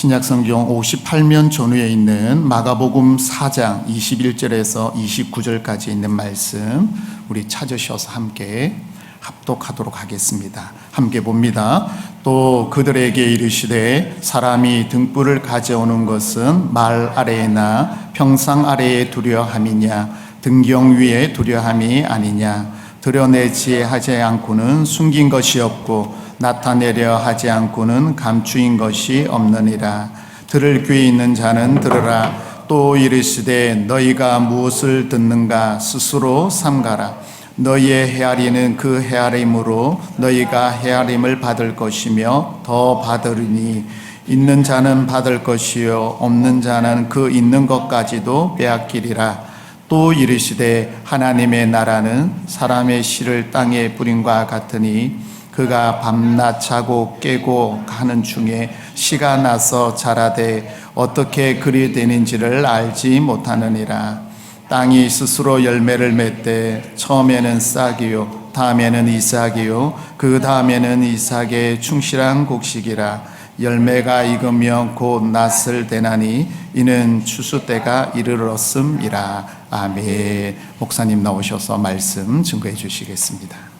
신약성경 58면 전후에 있는 마가복음 4장 21절에서 29절까지 있는 말씀 우리 찾으셔서 함께 합독하도록 하겠습니다. 함께 봅니다. 또 그들에게 이르시되 사람이 등불을 가져오는 것은 말 아래에나 평상 아래에 두려함이냐 등경 위에 두려함이 아니냐 드러내지 하지 않고는 숨긴 것이 없고 나타내려 하지 않고는 감추인 것이 없느니라. 들을 귀 있는 자는 들으라. 또 이르시되 너희가 무엇을 듣는가 스스로 삼가라. 너희의 헤아리는 그 헤아림으로 너희가 헤아림을 받을 것이며 더 받으리니 있는 자는 받을 것이요 없는 자는 그 있는 것까지도 빼앗기리라. 또 이르시되 하나님의 나라는 사람의 씨를 땅에 뿌림과 같으니 그가 밤낮 자고 깨고 하는 중에 씨가 나서 자라되 어떻게 그리 되는지를 알지 못하느니라. 땅이 스스로 열매를 맺되 처음에는 싹이요 다음에는 이삭이요 그 다음에는 이삭의 충실한 곡식이라. 열매가 익으면 곧 낫을 대나니 이는 추수 때가 이르렀음이라. 아멘. 목사님 나오셔서 말씀 증거해 주시겠습니다.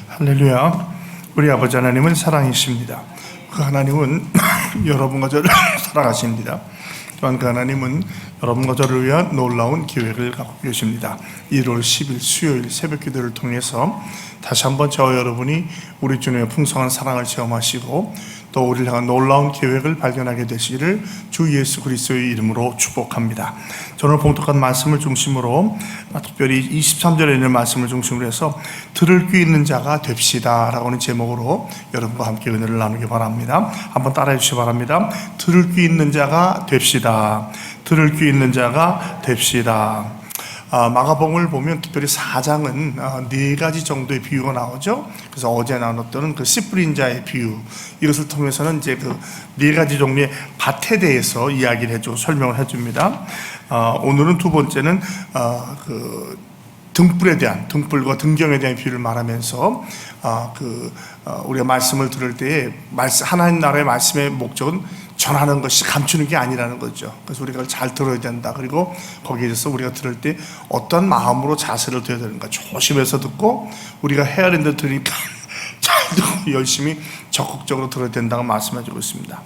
할렐루야. 우리 아버지 하나님은 사랑이십니다. 그 하나님은 여러분과 저를 사랑하십니다. 또한 그 하나님은 여러분과 저를 위한 놀라운 계획을 갖고 계십니다. 1월 10일 수요일 새벽 기도를 통해서 다시 한번 저와 여러분이 우리 주님의 풍성한 사랑을 체험하시고 또 우리를 향한 놀라운 계획을 발견하게 되시기를 주 예수 그리스도의 이름으로 축복합니다. 저는 봉독한 말씀을 중심으로 특별히 23절에 있는 말씀을 중심으로 해서 들을 귀 있는 자가 됩시다 라고 하는 제목으로 여러분과 함께 은혜를 나누기 바랍니다. 한번 따라해 주시기 바랍니다. 들을 귀 있는 자가 됩시다. 들을 귀 있는 자가 됩시다. 마가복음을 보면 특별히 4장은 4가지 정도의 비유가 나오죠. 그래서 어제 나눴던 그 씨 뿌린 자의 비유, 이것을 통해서는 이제 그 4가지 종류의 밭에 대해서 이야기를 해주고 설명을 해줍니다. 오늘은 두 번째는 그 등불에 대한, 등불과 등경에 대한 비유를 말하면서 우리가 말씀을 들을 때에 하나님 나라의 말씀의 목적은 전하는 것이 감추는 게 아니라는 거죠. 그래서 우리가 잘 들어야 된다. 그리고 거기에 대해서 우리가 들을 때 어떤 마음으로 자세를 둬야 되는가, 조심해서 듣고 우리가 헤아린 데 들으니까 잘 듣고 열심히 적극적으로 들어야 된다고 말씀해주고 있습니다.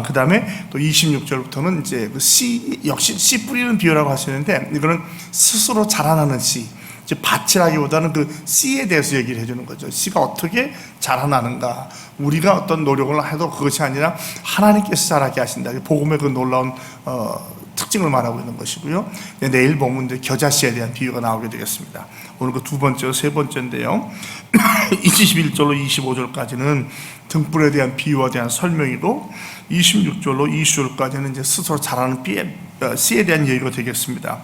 그 다음에 또 26절부터는 이제 그 씨, 역시 씨 뿌리는 비유라고 하시는데, 이거는 스스로 자라나는 씨, 이제 밭이라기보다는 그 씨에 대해서 얘기를 해주는 거죠. 씨가 어떻게 자라나는가, 우리가 어떤 노력을 해도 그것이 아니라 하나님께서 자라게 하신다. 복음의 그 놀라운 특징을 말하고 있는 것이고요. 내일 보면 이제 겨자씨에 대한 비유가 나오게 되겠습니다. 오늘 그 두 번째, 세 번째인데요. 21절로 25절까지는 등불에 대한 비유에 대한 설명이고, 26절로 20절까지는 이제 스스로 자라는 씨에 대한 얘기가 되겠습니다.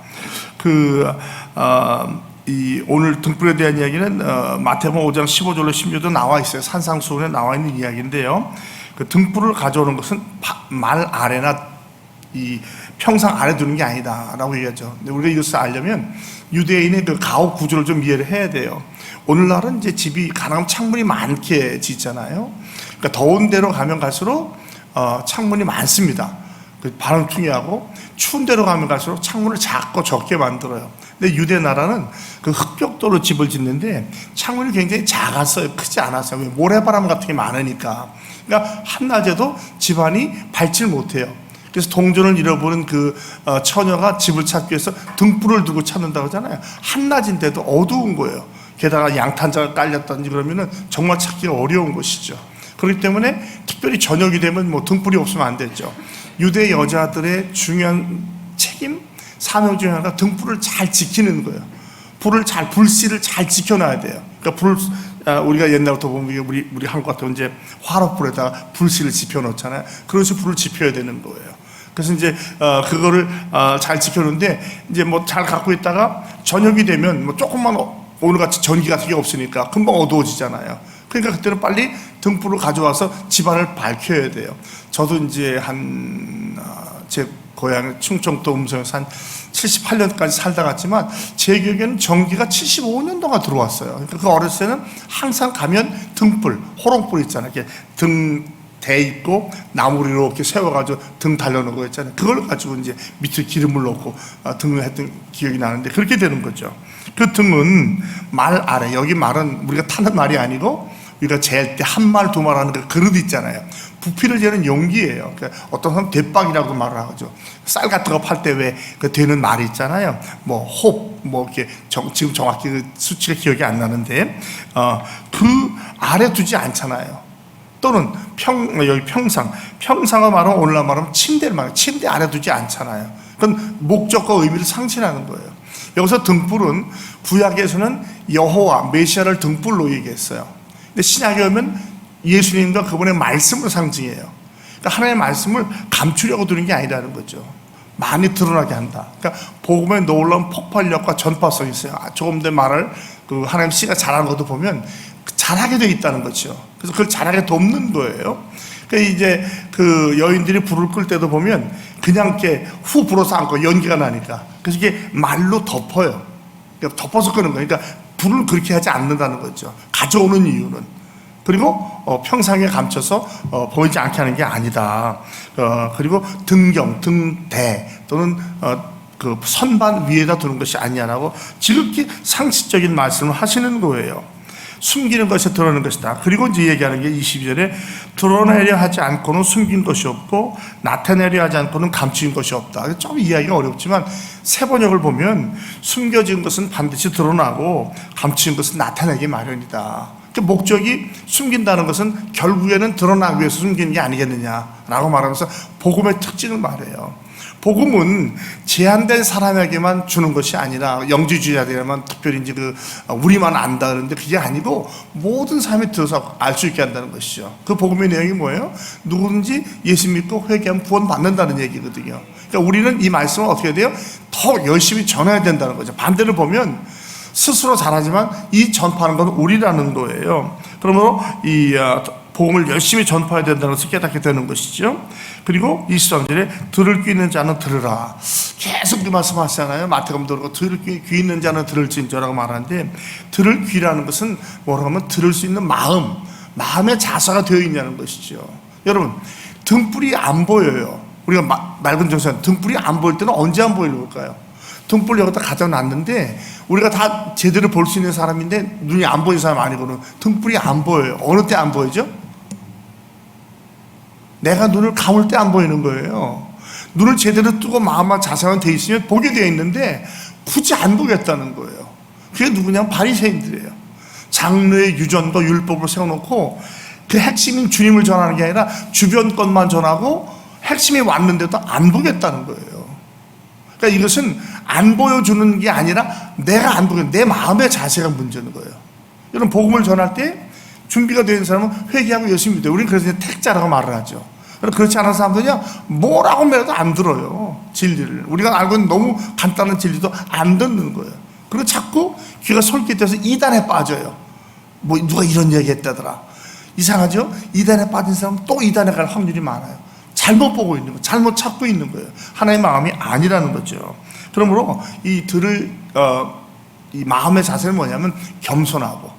오늘 등불에 대한 이야기는 마태복음 5장 15절로 16절도 나와 있어요. 산상수훈에 나와 있는 이야기인데요. 그 등불을 가져오는 것은 말 아래나 이 평상 아래 두는 게 아니다라고 얘기하죠. 근데 우리가 이것을 알려면 유대인의 그 가옥 구조를 좀 이해를 해야 돼요. 오늘날은 이제 집이 가능하면 창문이 많게 짓잖아요. 그러니까 더운 데로 가면 갈수록 창문이 많습니다. 바람퉁이하고 추운 데로 가면 갈수록 창문을 작고 적게 만들어요. 근데 유대 나라는 그 흙벽돌로 집을 짓는데 창문이 굉장히 작았어요. 크지 않았어요. 모래바람 같은 게 많으니까. 그러니까 한낮에도 집안이 밝질 못해요. 그래서 동전을 잃어버린 그 처녀가 집을 찾기 위해서 등불을 두고 찾는다고 하잖아요. 한낮인데도 어두운 거예요. 게다가 양탄자가 깔렸던지 그러면은 정말 찾기가 어려운 것이죠. 그렇기 때문에 특별히 저녁이 되면 뭐 등불이 없으면 안 되죠. 유대 여자들의 중요한 책임, 사명 중에 하나가 등불을 잘 지키는 거예요. 불씨를 잘 지켜놔야 돼요. 그러니까 우리가 옛날부터 보면 우리 한국 같은 이제 화롯불에다가 불씨를 지펴놓잖아요. 그런 식으로 불을 지펴야 되는 거예요. 그래서 이제 그거를 잘 지켜놓는데, 이제 뭐 잘 갖고 있다가 저녁이 되면 뭐 조금만 오늘같이 전기 같은 게 없으니까 금방 어두워지잖아요. 그러니까 그때는 빨리 등불을 가져와서 집안을 밝혀야 돼요. 저도 이제 제 고향 충청도 음성에서 한 78년까지 살다 갔지만 제 기억에는 전기가 75년 동안 들어왔어요. 그러니까 그 어렸을 때는 항상 가면 등불, 호롱불 있잖아요. 이렇게 등 대 있고 나무리로 이렇게 세워가지고 등 달려놓은 거 있잖아요. 그걸 가지고 이제 밑에 기름을 넣고 등을 했던 기억이 나는데 그렇게 되는 거죠. 그 등은 말 아래, 여기 말은 우리가 타는 말이 아니고 우리가 잴 때 한 말, 두 말 하는 그 그릇 있잖아요. 부피를 재는 용기예요. 그러니까 어떤 사람은 대박이라고 말을 하죠. 쌀 같은 거 팔 때 왜 그 되는 말이 있잖아요. 뭐 홉, 뭐 이렇게 지금 정확히 그 수치가 기억이 안 나는데 그 아래 두지 않잖아요. 또는 여기 평상을 말하면 오늘날 말하면 침대를 말해요. 침대 아래 두지 않잖아요. 그건 목적과 의미를 상실하는 거예요. 여기서 등불은 구약에서는 여호와 메시아를 등불로 얘기했어요. 근데 신약에 오면 예수님과 그분의 말씀을 상징해요. 그러니까 하나님의 말씀을 감추려고 두는 게 아니라는 거죠. 많이 드러나게 한다. 그러니까 복음의 놀라운 폭발력과 전파성이 있어요. 조금 더 말을 그 하나님 씨가 잘하는 것도 보면 잘하게 돼 있다는 거죠. 그래서 그걸 잘하게 돕는 거예요. 그러니까 이제 그 여인들이 불을 끌 때도 보면 그냥 이렇게 후 불어서 안고 연기가 나니까 그래서 이게 말로 덮어요. 그러니까 덮어서 끄는 거예요. 그러니까 불을 그렇게 하지 않는다는 거죠. 가져오는 이유는. 그리고 평상에 감춰서 보이지 않게 하는 게 아니다. 그리고 등경, 등대 또는 그 선반 위에다 두는 것이 아니냐라고 지극히 상식적인 말씀을 하시는 거예요. 숨기는 것이 드러나는 것이다. 그리고 이제 얘기하는 게 22절에 드러내려 하지 않고는 숨긴 것이 없고 나타내려 하지 않고는 감추인 것이 없다. 좀 이해하기가 어렵지만 세 번역을 보면 숨겨진 것은 반드시 드러나고 감추인 것은 나타내기 마련이다. 그 목적이 숨긴다는 것은 결국에는 드러나기 위해서 숨기는 게 아니겠느냐라고 말하면서 복음의 특징을 말해요. 복음은 제한된 사람에게만 주는 것이 아니라 영지주의자들에게만 특별히 이제 우리만 안다 그러는데 그게 아니고 모든 사람이 들어서 알 수 있게 한다는 것이죠. 그 복음의 내용이 뭐예요? 누구든지 예수 믿고 회개하면 구원 받는다는 얘기거든요. 그러니까 우리는 이 말씀을 어떻게 해야 돼요? 더 열심히 전해야 된다는 거죠. 반대로 보면 스스로 잘하지만 이 전파하는 건 우리라는 거예요. 그러므로 이 복음을 열심히 전파해야 된다는 것을 깨닫게 되는 것이죠. 그리고 23절에 들을 귀 있는 자는 들으라. 계속 그 말씀 하시잖아요. 마태복음 들고 들을 귀 있는 자는 들을진저라고 말하는데 들을 귀라는 것은 뭐라고 하면 들을 수 있는 마음의 자세가 되어 있냐는 것이죠. 여러분 등불이 안 보여요. 우리가 맑은 정신 등불이 안 보일 때는 언제 안 보이는 걸까요? 등불 여기다 가져 놨는데 우리가 다 제대로 볼 수 있는 사람인데 눈이 안 보이는 사람 아니고는 등불이 안 보여요. 어느 때 안 보이죠? 내가 눈을 감을 때 안 보이는 거예요. 눈을 제대로 뜨고 마음만 자세만 돼 있으면 보게 되어 있는데 굳이 안 보겠다는 거예요. 그게 누구냐면 바리새인들이에요. 장로의 유전과 율법을 세워놓고 그 핵심인 주님을 전하는 게 아니라 주변 것만 전하고 핵심이 왔는데도 안 보겠다는 거예요. 그러니까 이것은 안 보여주는 게 아니라 내가 안 보게 내 마음의 자세가 문제는 거예요. 여러분 복음을 전할 때 준비가 되어 있는 사람은 회개하고 열심히 믿어요. 우리는 그래서 택자라고 말을 하죠. 그렇지 않은 사람들은요 뭐라고 말해도 안 들어요. 진리를 우리가 알고 있는 너무 간단한 진리도 안 듣는 거예요. 그리고 자꾸 귀가 솔깃해서 이단에 빠져요. 뭐 누가 이런 얘기 했다더라. 이상하죠? 이단에 빠진 사람은 또 이단에 갈 확률이 많아요. 잘못 보고 있는 거예요. 잘못 찾고 있는 거예요. 하나님의 마음이 아니라는 거죠. 그러므로 이 마음의 자세는 뭐냐면 겸손하고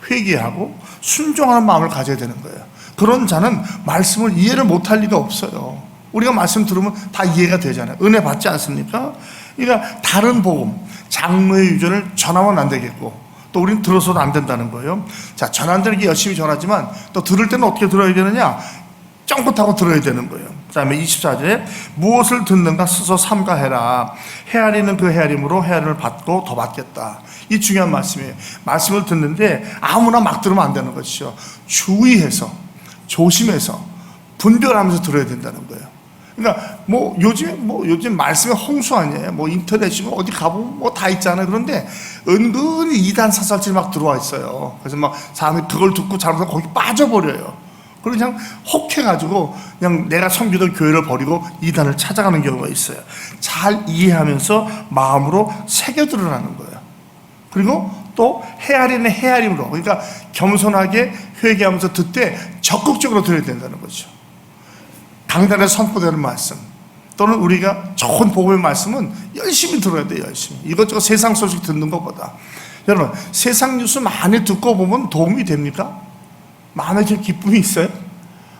회개하고 순종하는 마음을 가져야 되는 거예요. 그런 자는 말씀을 이해를 못할 리가 없어요. 우리가 말씀 들으면 다 이해가 되잖아요. 은혜 받지 않습니까? 그러니까 다른 복음, 장로의 유전을 전하면 안 되겠고 또 우리는 들어서도 안 된다는 거예요. 자, 전한다는 게 열심히 전하지만 또 들을 때는 어떻게 들어야 되느냐? 쫑긋하고 들어야 되는 거예요. 그 다음에 24절에 무엇을 듣는가 스스로 삼가해라. 헤아리는 그 헤아림으로 헤아림을 받고 더 받겠다. 이 중요한 말씀이에요. 말씀을 듣는데 아무나 막 들으면 안 되는 것이죠. 주의해서 조심해서 분별하면서 들어야 된다는 거예요. 그러니까 요즘 말씀의 홍수 아니에요. 인터넷이고 어디 가보면 다 있잖아요. 그런데 은근히 이단 사설들이 막 들어와 있어요. 그래서 막 사람이 그걸 듣고 잘못하면 거기 빠져버려요. 그리고 그냥 혹해가지고 그냥 내가 섬기던 교회를 버리고 이단을 찾아가는 경우가 있어요. 잘 이해하면서 마음으로 새겨들으라는 거예요. 그리고 또 헤아리는 헤아림으로, 그러니까 겸손하게 회개하면서 듣되 적극적으로 들어야 된다는 거죠. 강단에 선포되는 말씀, 또는 우리가 좋은 복음의 말씀은 열심히 들어야 돼요. 열심히. 이것저것 세상 소식 듣는 것보다. 여러분, 세상 뉴스 많이 듣고 보면 도움이 됩니까? 마음에 좀 기쁨이 있어요?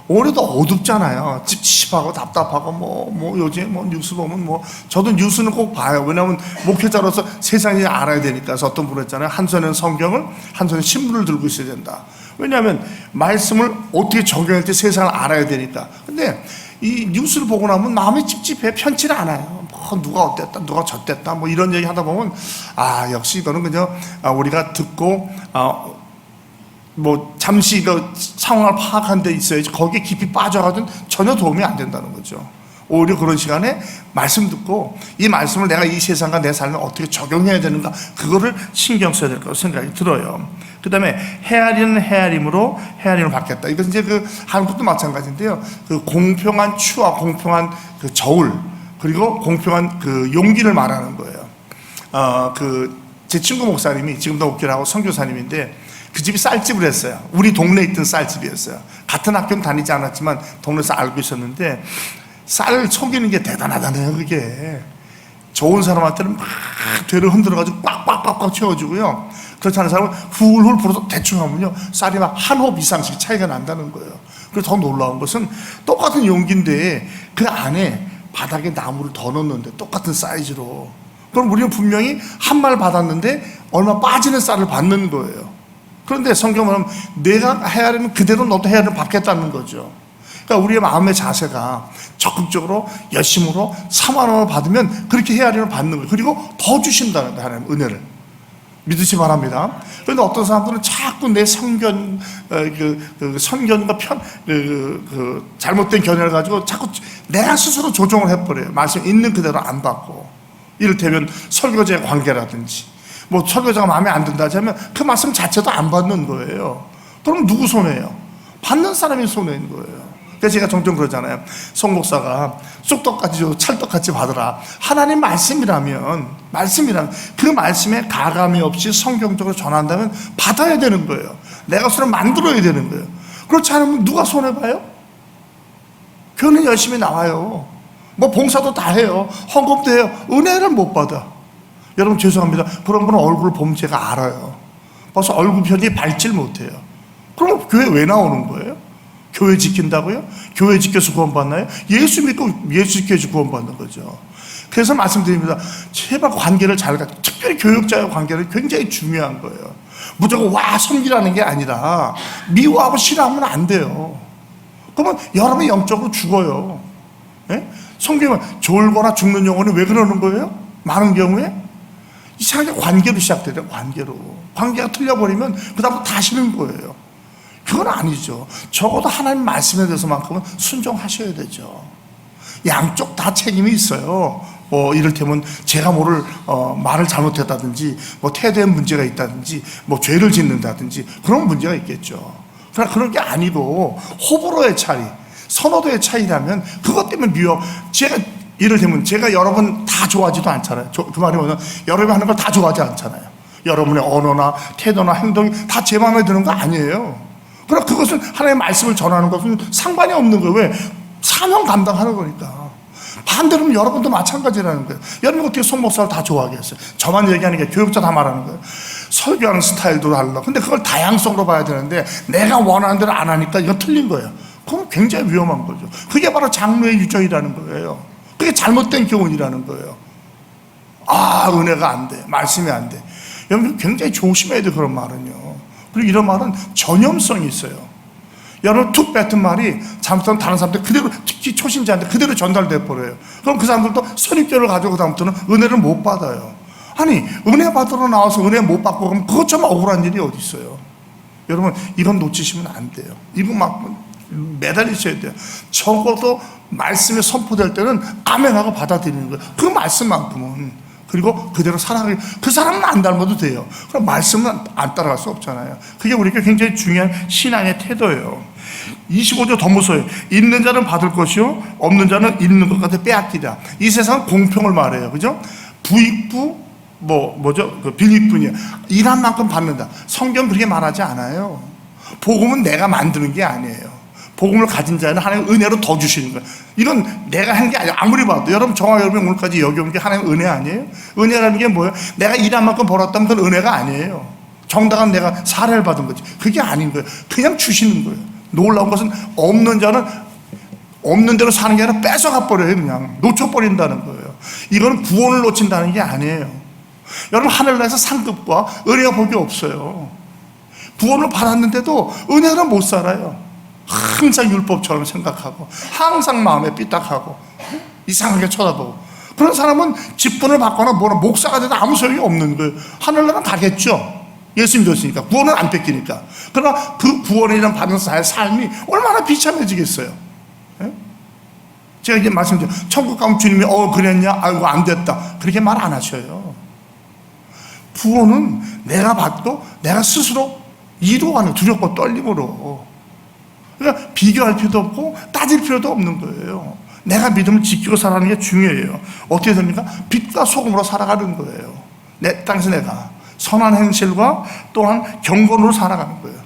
오늘도 어둡잖아요. 찝찝하고 답답하고 요즘 뉴스 보면 저도 뉴스는 꼭 봐요. 왜냐하면 목회자로서 세상을 알아야 되니까. 그래서 어떤 분이 했잖아요. 한 손에는 성경을, 한 손에 신문을 들고 있어야 된다. 왜냐하면 말씀을 어떻게 적용할지 세상을 알아야 되니까. 근데 이 뉴스를 보고 나면 마음이 찝찝해. 편치는 않아요. 누가 어땠다, 누가 저땠다, 이런 얘기 하다 보면 역시 이거는 그냥 우리가 듣고 잠시 그 상황을 파악한 데 있어야지 거기에 깊이 빠져가지고 전혀 도움이 안 된다는 거죠. 오히려 그런 시간에 말씀 듣고 이 말씀을 내가 이 세상과 내 삶에 어떻게 적용해야 되는가, 그거를 신경 써야 될 거라고 생각이 들어요. 그 다음에 헤아리는 헤아림으로 헤아림을 받겠다. 이것은 이제 그 한국도 마찬가지인데요. 그 공평한 추와 공평한 그 저울, 그리고 공평한 그 용기를 말하는 거예요. 제 친구 목사님이 지금도 목회하고 선교사님인데 그 집이 쌀집을 했어요. 우리 동네에 있던 쌀집이었어요. 같은 학교는 다니지 않았지만 동네에서 알고 있었는데 쌀을 속이는 게 대단하다네요. 그게 좋은 사람한테는 막 되를 흔들어가지고 꽉꽉꽉꽉 채워주고요. 그렇지 않은 사람은 훌훌 불어서 대충 하면요 쌀이 막 한 홉 이상씩 차이가 난다는 거예요. 그래서 더 놀라운 것은 똑같은 용기인데 그 안에 바닥에 나무를 더 넣는데 똑같은 사이즈로. 그럼 우리는 분명히 한 말 받았는데 얼마 빠지는 쌀을 받는 거예요. 그런데 성경은 내가 헤아리면 그대로 너도 헤아리면 받겠다는 거죠. 그러니까 우리의 마음의 자세가 적극적으로 열심으로 3만 원을 받으면 그렇게 헤아리면 받는 거예요. 그리고 더 주신다는 거예요. 하나님 은혜를 믿으시 바랍니다. 그런데 어떤 사람들은 자꾸 내 선견, 선견과 잘못된 견해를 가지고 자꾸 내가 스스로 조정을 해버려요. 말씀 있는 그대로 안 받고. 이를테면 설교자의 관계라든지 설교자가 마음에 안 든다 하면 그 말씀 자체도 안 받는 거예요. 그럼 누구 손해예요? 받는 사람이 손해인 거예요. 그래서 제가 종종 그러잖아요. 송 목사가 쑥떡같이 주고 찰떡같이 받으라. 하나님 말씀이라면 그 말씀에 가감이 없이 성경적으로 전한다면 받아야 되는 거예요. 내가 손을 만들어야 되는 거예요. 그렇지 않으면 누가 손해봐요? 교회는 열심히 나와요. 봉사도 다 해요. 헌금도 해요. 은혜를 못 받아. 여러분 죄송합니다. 그런 분은 얼굴을 보면 제가 알아요. 벌써 얼굴편이 밝질 못해요. 그럼 교회 왜 나오는 거예요? 교회 지킨다고요? 교회 지켜서 구원받나요? 예수 믿고 예수 지켜서 구원받는 거죠. 그래서 말씀드립니다. 제발 관계를 잘 가지고, 특별히 교육자의 관계는 굉장히 중요한 거예요. 무조건 섬기라는 게 아니라 미워하고 싫어하면 안 돼요. 그러면 여러분이 영적으로 죽어요. 예? 성경은 졸거나 죽는 영혼이 왜 그러는 거예요? 많은 경우에 이상하게 관계로 시작돼요. 관계가 틀려버리면 그 다음부터 다시는 거예요. 그건 아니죠. 적어도 하나님 말씀에 대해서만큼은 순종하셔야 되죠. 양쪽 다 책임이 있어요. 이를테면 제가 말을 잘못했다든지 태도에 문제가 있다든지 죄를 짓는다든지 그런 문제가 있겠죠. 그러나 그런 게 아니고 호불호의 차이, 선호도의 차이라면 그것 때문에 이를테면 제가 여러분 다 좋아하지도 않잖아요. 그 말이 뭐냐면 여러분이 하는 걸 다 좋아하지 않잖아요. 여러분의 언어나 태도나 행동이 다 제 마음에 드는 거 아니에요. 그러나 그것은 하나님의 말씀을 전하는 것은 상관이 없는 거예요. 왜? 사명 감당하는 거니까. 반대로 여러분도 마찬가지라는 거예요. 여러분 어떻게 송 목사를 다 좋아하겠어요? 저만 얘기하는 게 교육자 다 말하는 거예요. 설교하는 스타일도 달라. 근데 그걸 다양성으로 봐야 되는데 내가 원하는 대로 안 하니까 이건 틀린 거예요. 그건 굉장히 위험한 거죠. 그게 바로 장로의 유전이라는 거예요. 그게 잘못된 교훈이라는 거예요. 은혜가 안 돼. 말씀이 안 돼. 여러분 굉장히 조심해야 돼, 그런 말은요. 그리고 이런 말은 전염성이 있어요. 여러분 툭 뱉은 말이 잘못하면 다른 사람들 그대로, 특히 초신자한테 그대로 전달돼 버려요. 그럼 그 사람들도 선입견을 가지고 그다음부터는 은혜를 못 받아요. 아니 은혜 받으러 나와서 은혜 못 받고 그러면 그것처럼 억울한 일이 어디 있어요. 여러분 이건 놓치시면 안 돼요. 이거 막 매달리셔야 돼요. 적어도 말씀이 선포될 때는 아멘하고 받아들이는 거예요. 그 말씀만큼은. 그리고 그대로 살아가기. 그 사람은 안 닮아도 돼요. 그럼 말씀은 안 따라갈 수 없잖아요. 그게 우리에게 굉장히 중요한 신앙의 태도예요. 25절 더 무서워요. 있는 자는 받을 것이요 없는 자는 있는 것 같아 빼앗기라. 이 세상은 공평을 말해요. 그죠? 부익부 빈익분이야. 일한 만큼 받는다. 성경 그렇게 말하지 않아요. 복음은 내가 만드는 게 아니에요. 복음을 가진 자는 하나님 은혜로 더 주시는 거예요. 이건 내가 한 게 아니에요. 아무리 봐도 여러분, 저와 여러분이 오늘까지 여기 온 게 하나님 은혜 아니에요? 은혜라는 게 뭐예요? 내가 일한 만큼 벌었다면 그건 은혜가 아니에요. 정당한 내가 사례를 받은 거지. 그게 아닌 거예요. 그냥 주시는 거예요. 놀라운 것은 없는 자는 없는 대로 사는 게 아니라 뺏어가 버려요. 그냥 놓쳐버린다는 거예요. 이거는 구원을 놓친다는 게 아니에요. 여러분, 하늘나라에서 상급과 은혜가 볼 게 없어요. 구원을 받았는데도 은혜로 못 살아요. 항상 율법처럼 생각하고 항상 마음에 삐딱하고 이상하게 쳐다보고, 그런 사람은 직분을 받거나 뭐나 목사가 돼도 아무 소용이 없는 거예요. 하늘나라 가겠죠. 예수 믿었으니까. 구원은 안 뺏기니까. 그러나 그 구원이라는 받은 삶이 얼마나 비참해지겠어요. 예? 제가 이제 말씀드려요. 천국 가면 주님이 그랬냐? 아이고 안 됐다. 그렇게 말 안 하셔요. 구원은 내가 받고 내가 스스로 이루어가는 두렵고 떨림으로. 그러니까 비교할 필요도 없고 따질 필요도 없는 거예요. 내가 믿음을 지키고 살아가는 게 중요해요. 어떻게 됩니까? 빛과 소금으로 살아가는 거예요. 내 땅에서 내가 선한 행실과 또한 경건으로 살아가는 거예요.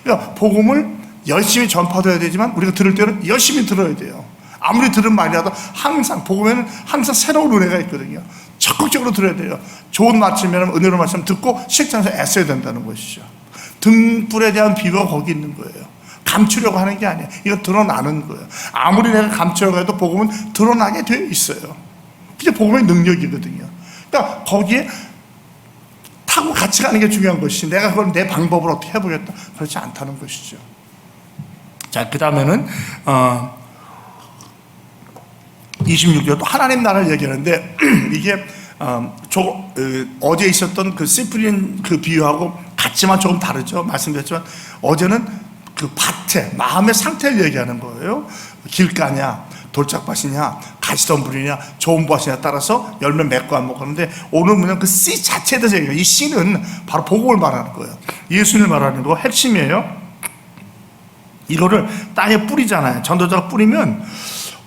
그러니까 복음을 열심히 전파해야 되지만 우리가 들을 때는 열심히 들어야 돼요. 아무리 들은 말이라도 항상 복음에는 항상 새로운 은혜가 있거든요. 적극적으로 들어야 돼요. 좋은 말씀이면 은혜로 말씀 듣고 실천해서 애써야 된다는 것이죠. 등불에 대한 비유가 거기 있는 거예요. 감추려고 하는 게 아니에요. 이거 드러나는 거예요. 아무리 내가 감추려고 해도 복음은 드러나게 되어 있어요. 그게 복음의 능력이거든요. 그러니까 거기에 타고 같이 가는 게 중요한 것이지, 내가 그걸 내 방법으로 어떻게 해보겠다, 그렇지 않다는 것이죠. 자, 그 다음에는 26절 또 하나님 나라를 얘기하는데 이게 어제 있었던 그 시프린 그 비유하고 같지만 조금 다르죠. 말씀드렸지만 어제는 그 밭에 마음의 상태를 얘기하는 거예요. 길가냐, 돌짝밭이냐, 가시덤불이냐, 좋은 밭이냐 따라서 열매 맺고 안 먹었는데, 오늘 뭐냐면 그 씨 자체에 대해서 얘기해요. 이 씨는 바로 복음을 말하는 거예요. 예수님을 말하는 거 핵심이에요. 이거를 땅에 뿌리잖아요. 전도자가 뿌리면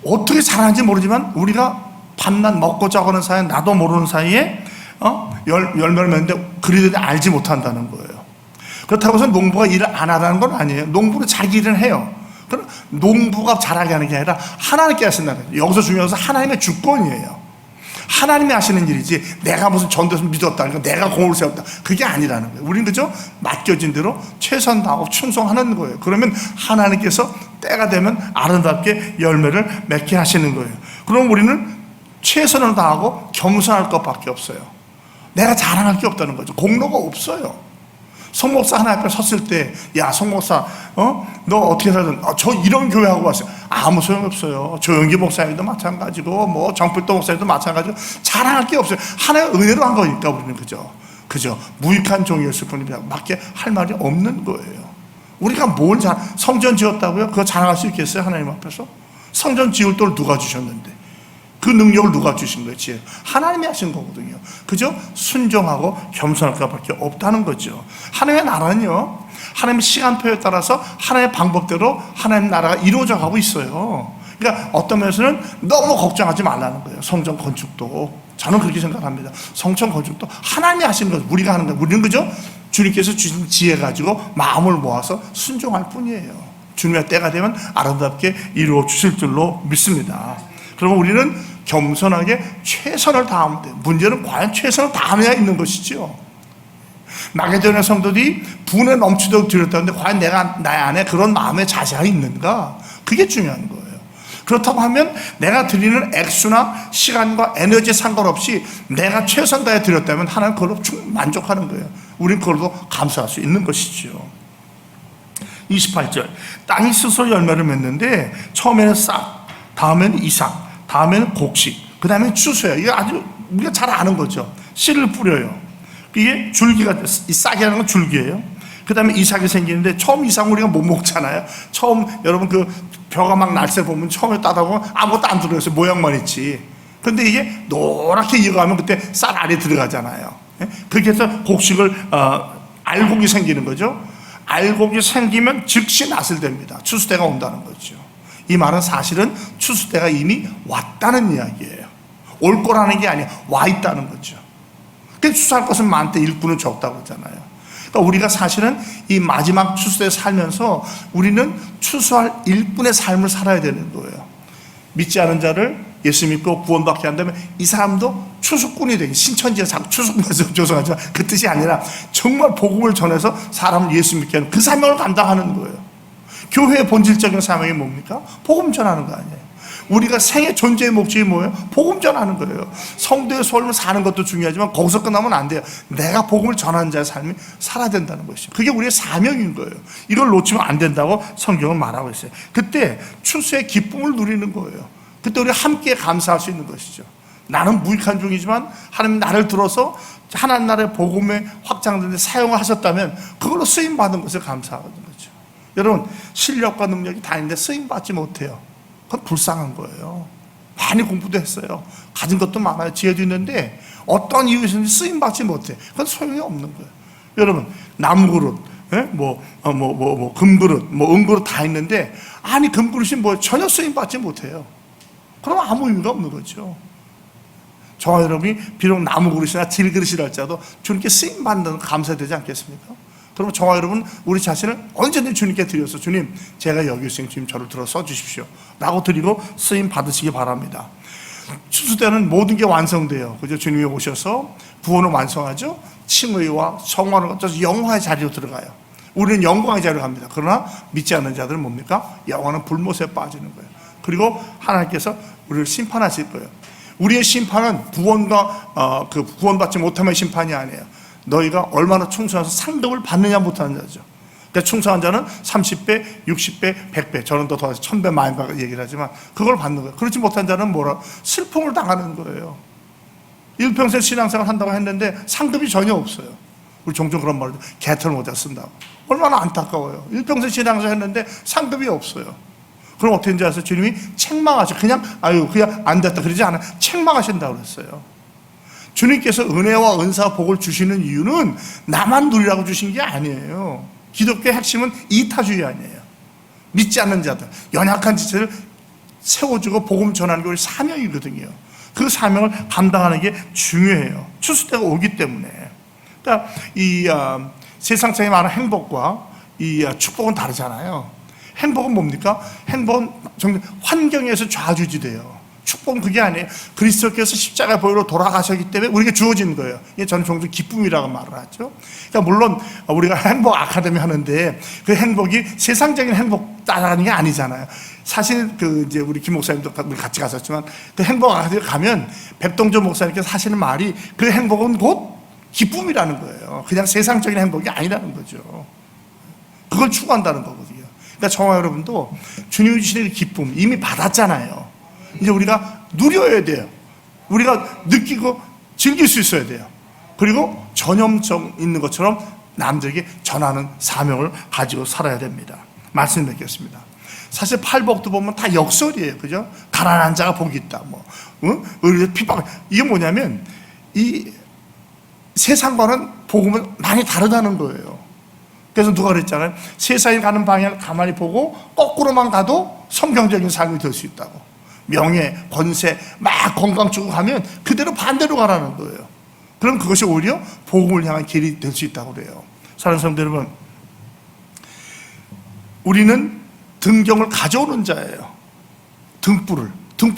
어떻게 자라는지 모르지만 우리가 밤낮 먹고 자고는 사이에, 나도 모르는 사이에 열매를 맺는데 그리들이 알지 못한다는 거예요. 그렇다고 해서 농부가 일을 안 하라는 건 아니에요. 농부는 자기 일을 해요. 그럼 농부가 잘하게 하는 게 아니라 하나님께 하신다는 거예요. 여기서 중요한 것은 하나님의 주권이에요. 하나님이 하시는 일이지 내가 무슨 전도서 믿었다, 내가 공을 세웠다, 그게 아니라는 거예요. 우리는 그저 맡겨진 대로 최선 다하고 충성하는 거예요. 그러면 하나님께서 때가 되면 아름답게 열매를 맺게 하시는 거예요. 그럼 우리는 최선을 다하고 겸손할 것밖에 없어요. 내가 자랑할 게 없다는 거죠. 공로가 없어요. 송 목사 하나 앞에 섰을 때, 야, 송 목사, 너 어떻게 살든, 저 이런 교회 하고 왔어요. 아무 소용없어요. 조영기 목사님도 마찬가지고, 뭐 정필도 목사님도 마찬가지고, 자랑할 게 없어요. 하나의 은혜로 한 거니까 우리는 그저 무익한 종이었을 뿐입니다. 밖에 할 말이 없는 거예요. 우리가 성전 지었다고요? 그거 자랑할 수 있겠어요? 하나님 앞에서? 성전 지을 돈을 누가 주셨는데? 그 능력을 누가 주신 거예요? 지혜. 하나님이 하신 거거든요. 그저 순종하고 겸손할 것밖에 없다는 거죠. 하나님의 나라는요, 하나님의 시간표에 따라서 하나님의 방법대로 하나님의 나라가 이루어져 가고 있어요. 그러니까 어떤 면에서는 너무 걱정하지 말라는 거예요. 성전 건축도 저는 그렇게 생각합니다. 성전 건축도 하나님이 하신 거예요. 우리가 하는 거예요. 우리는 그저 주님께서 주신 지혜 가지고 마음을 모아서 순종할 뿐이에요. 주님의 때가 되면 아름답게 이루어 주실 줄로 믿습니다. 그러면 우리는 겸손하게 최선을 다하면 돼요. 문제는 과연 최선을 다하느냐 있는 것이죠. 마게도냐 성도들이 분에 넘치도록 드렸다는데 과연 나의 안에 그런 마음의 자세가 있는가? 그게 중요한 거예요. 그렇다고 하면 내가 드리는 액수나 시간과 에너지에 상관없이 내가 최선 다해 드렸다면 하나님 그걸로 만족하는 거예요. 우린 그걸로 감사할 수 있는 것이죠. 28절, 땅이 스스로 열매를 맺는데 처음에는 싹, 다음에는 이삭, 다음에는 곡식, 그 다음에 추수예요. 이게 아주 우리가 잘 아는 거죠. 씨를 뿌려요. 이게 줄기가, 이 싹이 하는 건 줄기예요. 그 다음에 이삭이 생기는데, 처음 이삭은 우리가 못 먹잖아요. 처음 여러분 그 벼가 막 날새 보면 처음에 따다 보면 아무것도 안 들어있어요. 모양만 있지. 근데 이게 노랗게 익어가면 그때 쌀 알이 들어가잖아요. 그렇게 해서 곡식을 알곡이 생기는 거죠. 알곡이 생기면 즉시 낫을 됩니다. 추수 때가 온다는 거죠. 이 말은 사실은 추수 때가 이미 왔다는 이야기예요. 올 거라는 게 아니야. 와 있다는 거죠. 그 추수할 것은 많대 일꾼은 적다고 그러잖아요. 그러니까 우리가 사실은 이 마지막 추수에 살면서 우리는 추수할 일꾼의 삶을 살아야 되는 거예요. 믿지 않은 자를 예수 믿고 구원받게 한다면 이 사람도 추수꾼이 되기, 신천지에 추수꾼에서 죄송하지만 그 뜻이 아니라 정말 복음을 전해서 사람을 예수 믿게 하는 그 사명을 감당하는 거예요. 교회의 본질적인 사명이 뭡니까? 복음 전하는 거 아니에요. 우리가 생애 존재의 목적이 뭐예요? 복음 전하는 거예요. 성도의 삶을 사는 것도 중요하지만 거기서 끝나면 안 돼요. 내가 복음을 전하는 자의 삶이 살아야 된다는 것이죠. 그게 우리의 사명인 거예요. 이걸 놓치면 안 된다고 성경은 말하고 있어요. 그때 추수의 기쁨을 누리는 거예요. 그때 우리 함께 감사할 수 있는 것이죠. 나는 무익한 종이지만 하나님 나를 들어서 하나님 나라의 복음에 확장되는 데 사용을 하셨다면 그걸로 쓰임받은 것을 감사하는 거죠. 여러분, 실력과 능력이 다 있는데 쓰임받지 못해요. 그건 불쌍한 거예요. 많이 공부도 했어요. 가진 것도 많아요. 지혜도 있는데 어떤 이유에서인지 쓰임받지 못해. 그건 소용이 없는 거예요. 여러분, 나무그릇, 금그릇, 은그릇 다 있는데 아니 금그릇이 뭐 전혀 쓰임받지 못해요. 그럼 아무 의미가 없는 거죠. 저와 여러분이 비록 나무그릇이나 질그릇이라 할지라도 주님께 쓰임받는 감사되지 않겠습니까? 그러면 저와 여러분 우리 자신을 언제든지 주님께 드려서 주님 제가 여기 있으니 주님 저를 들어 써주십시오 라고 드리고 쓰임 받으시기 바랍니다. 추수 때는 모든 게 완성돼요. 그죠? 주님이 오셔서 구원을 완성하죠. 칭의와 성화를 거쳐서 영화의 자리로 들어가요. 우리는 영광의 자리로 갑니다. 그러나 믿지 않는 자들은 뭡니까? 영화는 불못에 빠지는 거예요. 그리고 하나님께서 우리를 심판하실 거예요. 우리의 심판은 구원과 구원받지 못하면 심판이 아니에요. 너희가 얼마나 충성해서 상급을 받느냐 못하는 자죠. 그러니까 충성한 자는 30배, 60배, 100배, 저는 더 1000배, 만배 얘기를 하지만 그걸 받는 거예요. 그렇지 못한 자는 뭐라? 슬픔을 당하는 거예요. 일평생 신앙생활 한다고 했는데 상급이 전혀 없어요. 우리 종종 그런 말을 개털 모자 쓴다고. 얼마나 안타까워요. 일평생 신앙생활 했는데 상급이 없어요. 그럼 어떻게 된지 아세요? 주님이 책망하셔. 그냥 안 됐다 그러지 않아요. 책망하신다고 그랬어요. 주님께서 은혜와 은사와 복을 주시는 이유는 나만 누리라고 주신 게 아니에요. 기독교의 핵심은 이타주의 아니에요. 믿지 않는 자들, 연약한 지체를 세워주고 복음 전하는 게 우리 사명이거든요. 그 사명을 감당하는 게 중요해요. 추수 때가 오기 때문에. 그러니까 세상상에 많은 행복과 축복은 다르잖아요. 행복은 뭡니까? 행복은 환경에서 좌지우지돼요. 축복은 그게 아니에요. 그리스도께서 십자가 보혈로 돌아가셨기 때문에 우리에게 주어진 거예요. 이게 저는 종종 기쁨이라고 말을 하죠. 그러니까 물론 우리가 행복 아카데미 하는데 그 행복이 세상적인 행복 따라가는 게 아니잖아요. 사실 이제 우리 김 목사님도 같이 갔었지만 그 행복 아카데미 가면 백동조 목사님께서 하시는 말이 그 행복은 곧 기쁨이라는 거예요. 그냥 세상적인 행복이 아니라는 거죠. 그걸 추구한다는 거거든요. 그러니까 저와 여러분도 주님이 주시는 기쁨 이미 받았잖아요. 이제 우리가 누려야 돼요. 우리가 느끼고 즐길 수 있어야 돼요. 그리고 전염성 있는 것처럼 남들에게 전하는 사명을 가지고 살아야 됩니다. 말씀 맺겠습니다. 사실 팔복도 보면 다 역설이에요. 그죠? 가난한 자가 복이 있다. 의리 핍박. 이게 뭐냐면 이 세상과는 복음은 많이 다르다는 거예요. 그래서 누가 그랬잖아요. 세상이 가는 방향을 가만히 보고 거꾸로만 가도 성경적인 삶이 될 수 있다고. 명예, 권세, 막 건강 주고 가면 그대로 반대로 가라는 거예요. 그럼 그것이 오히려 복음을 향한 길이 될 수 있다고 그래요. 사랑하는 성도 여러분, 우리는 등경을 가져오는 자예요. 등불은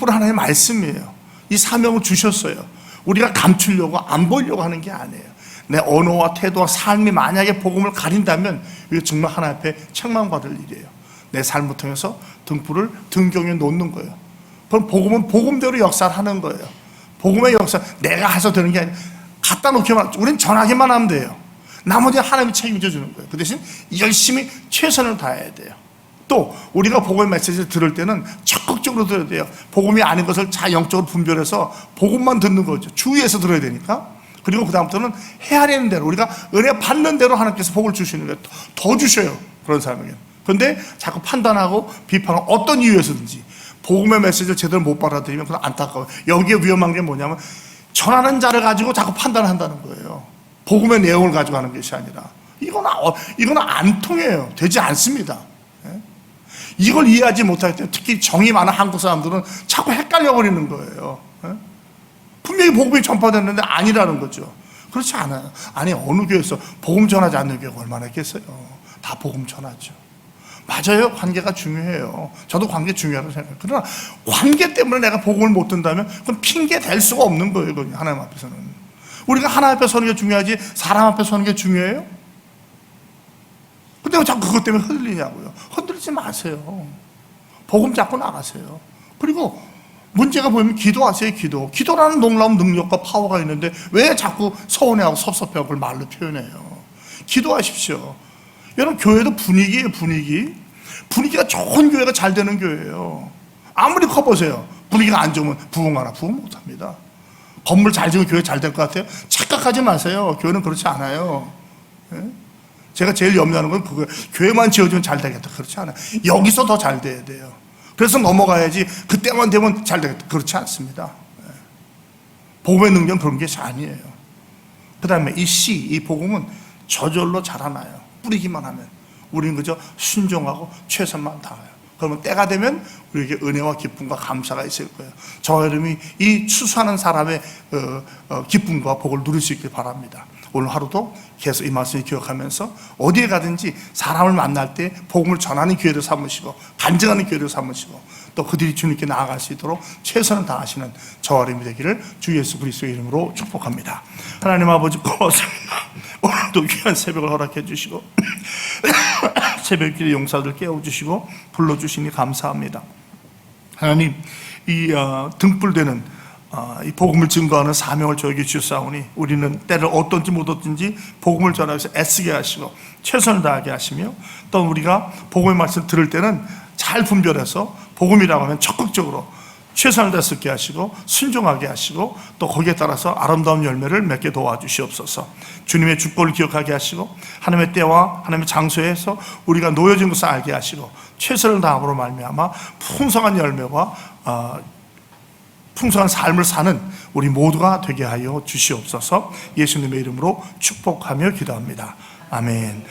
하나님의 말씀이에요. 이 사명을 주셨어요. 우리가 감추려고 안 보이려고 하는 게 아니에요. 내 언어와 태도와 삶이 만약에 복음을 가린다면 이게 정말 하나님 앞에 책망받을 일이에요. 내 삶을 통해서 등불을 등경에 놓는 거예요. 그럼 복음은 복음대로 역사를 하는 거예요. 복음의 역사, 내가 해서 되는 게 아니라 갖다 놓기만, 우리는 전하기만 하면 돼요. 나머지는 하나님이 책임져 주는 거예요. 그 대신 열심히 최선을 다해야 돼요. 또 우리가 복음의 메시지를 들을 때는 적극적으로 들어야 돼요. 복음이 아닌 것을 영적으로 분별해서 복음만 듣는 거죠. 주위에서 들어야 되니까. 그리고 그 다음부터는 헤아리는 대로, 우리가 은혜 받는 대로 하나님께서 복을 주시는 거예요. 더 주셔요. 그런 사람에게. 그런데 자꾸 판단하고 비판하고 어떤 이유에서든지 복음의 메시지를 제대로 못 받아들이면 그건 안타까워요. 여기에 위험한 게 뭐냐면 전하는 자를 가지고 자꾸 판단을 한다는 거예요. 복음의 내용을 가지고 하는 것이 아니라. 이건 안 통해요. 되지 않습니다. 이걸 이해하지 못할 때 특히 정이 많은 한국 사람들은 자꾸 헷갈려 버리는 거예요. 분명히 복음이 전파됐는데 아니라는 거죠. 그렇지 않아요. 아니, 어느 교회에서 복음 전하지 않는 교회가 얼마나 있겠어요. 다 복음 전하죠. 맞아요. 관계가 중요해요. 저도 관계 중요하다고 생각해요. 그러나 관계 때문에 내가 복음을 못 든다면 그건 핑계 댈 수가 없는 거예요. 그건 하나님 앞에서는. 우리가 하나님 앞에 서는 게 중요하지 사람 앞에 서는 게 중요해요? 근데 왜 자꾸 그것 때문에 흔들리냐고요. 흔들리지 마세요. 복음 잡고 나가세요. 그리고 문제가 보이면 기도하세요. 기도라는 놀라운 능력과 파워가 있는데 왜 자꾸 서운해하고 섭섭해하고 그걸 말로 표현해요. 기도하십시오. 여러분, 교회도 분위기예요. 분위기가 좋은 교회가 잘 되는 교회예요. 아무리 커보세요. 분위기가 안 좋으면 부흥하나? 부흥 못합니다. 건물 잘 지으면 교회 잘 될 것 같아요? 착각하지 마세요. 교회는 그렇지 않아요. 예? 제가 제일 염려하는 건 그거예요. 교회만 지어주면 잘 되겠다. 그렇지 않아요. 여기서 더 잘 돼야 돼요. 그래서 넘어가야지 그때만 되면 잘 되겠다. 그렇지 않습니다. 예. 복음의 능력은 그런 게 아니에요. 그 다음에 이 복음은 저절로 자라나요. 뿌리기만 하면. 우리는 그저 순종하고 최선만 다해요. 그러면 때가 되면 우리에게 은혜와 기쁨과 감사가 있을 거예요. 저와 여러분이 이 추수하는 사람의 기쁨과 복을 누릴 수 있길 바랍니다. 오늘 하루도 계속 이 말씀을 기억하면서 어디에 가든지 사람을 만날 때 복음을 전하는 기회를 삼으시고 간증하는 기회를 삼으시고 또 그들이 주님께 나아갈 수 있도록 최선을 다하시는 저와 여러분이 되기를 주 예수 그리스도의 이름으로 축복합니다. 하나님 아버지 고맙습니다. 오늘도 귀한 새벽을 허락해 주시고 새벽길의 용사들 깨워주시고 불러주시니 감사합니다. 하나님, 이 등불되는 이 복음을 증거하는 사명을 저에게 주사오니 우리는 때를 어떤지 못 얻든지 복음을 전하기 위해서 애쓰게 하시고 최선을 다하게 하시며 또 우리가 복음의 말씀 들을 때는 잘 분별해서 복음이라고 하면 적극적으로 최선을 다하게 하시고 순종하게 하시고 또 거기에 따라서 아름다운 열매를 맺게 도와주시옵소서. 주님의 주권을 기억하게 하시고 하나님의 때와 하나님의 장소에서 우리가 놓여진 것을 알게 하시고 최선을 다함으로 말미암아 풍성한 열매와 풍성한 삶을 사는 우리 모두가 되게 하여 주시옵소서. 예수님의 이름으로 축복하며 기도합니다. 아멘.